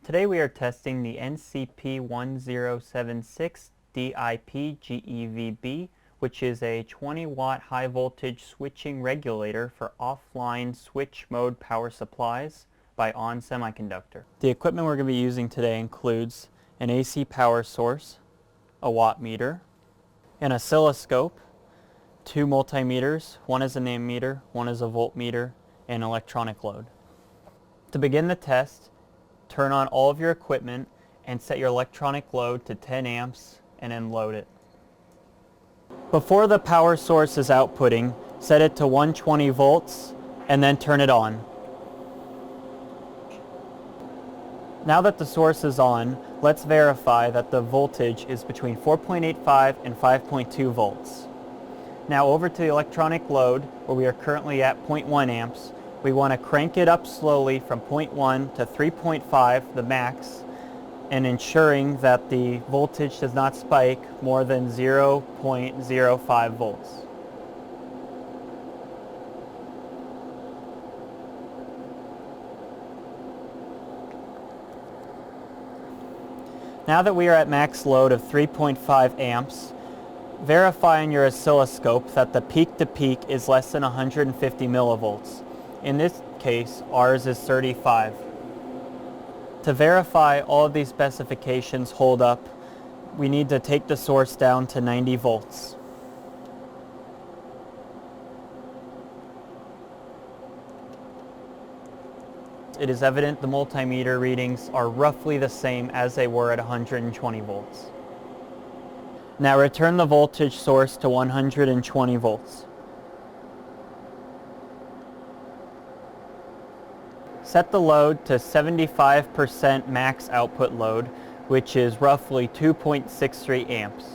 Today we are testing the NCP1076DIPGEVB, which is a 20-watt high voltage switching regulator for offline switch mode power supplies by ON Semiconductor. The equipment we're going to be using today includes an AC power source, a watt meter, an oscilloscope, two multimeters, one is an ammeter, one is a voltmeter, and an electronic load. To begin the test, turn on all of your equipment and set your electronic load to 10 amps and then load it. Before the power source is outputting, set it to 120 volts and then turn it on. Now that the source is on, let's verify that the voltage is between 4.85 and 5.2 volts. Now over to the electronic load, where we are currently at 0.1 amps. We want to crank it up slowly from 0.1 to 3.5, the max, and ensuring that the voltage does not spike more than 0.05 volts. Now that we are at max load of 3.5 amps, verify on your oscilloscope that the peak-to-peak is less than 150 millivolts. In this case, ours is 35. To verify all of these specifications hold up, we need to take the source down to 90 volts. It is evident the multimeter readings are roughly the same as they were at 120 volts. Now return the voltage source to 120 volts. Set the load to 75% max output load, which is roughly 2.63 amps.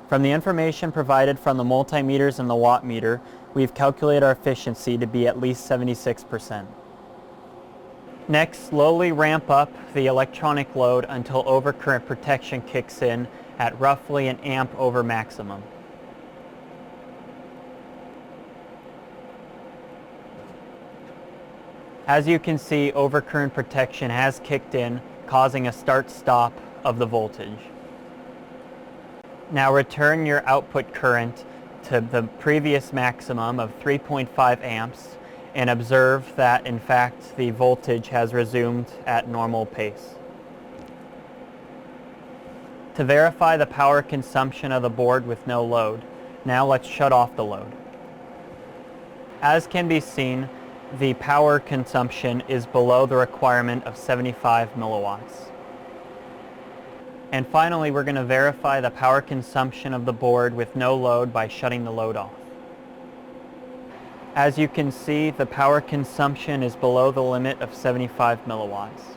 From the information provided from the multimeters and the watt meter, we've calculated our efficiency to be at least 76%. Next, slowly ramp up the electronic load until overcurrent protection kicks in at roughly an amp over maximum. As you can see, overcurrent protection has kicked in, causing a start-stop of the voltage. Now return your output current to the previous maximum of 3.5 amps and observe that in fact the voltage has resumed at normal pace. To verify the power consumption of the board with no load, now let's shut off the load. As can be seen, the power consumption is below the requirement of 75 milliwatts. And finally, we're going to verify the power consumption of the board with no load by shutting the load off. As you can see, the power consumption is below the limit of 75 milliwatts.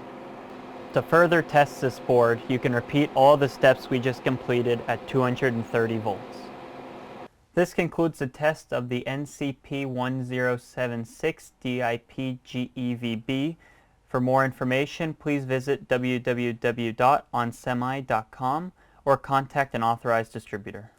To further test this board, you can repeat all the steps we just completed at 230 volts. This concludes the test of the NCP1076DIPGEVB. For more information, please visit www.onsemi.com or contact an authorized distributor.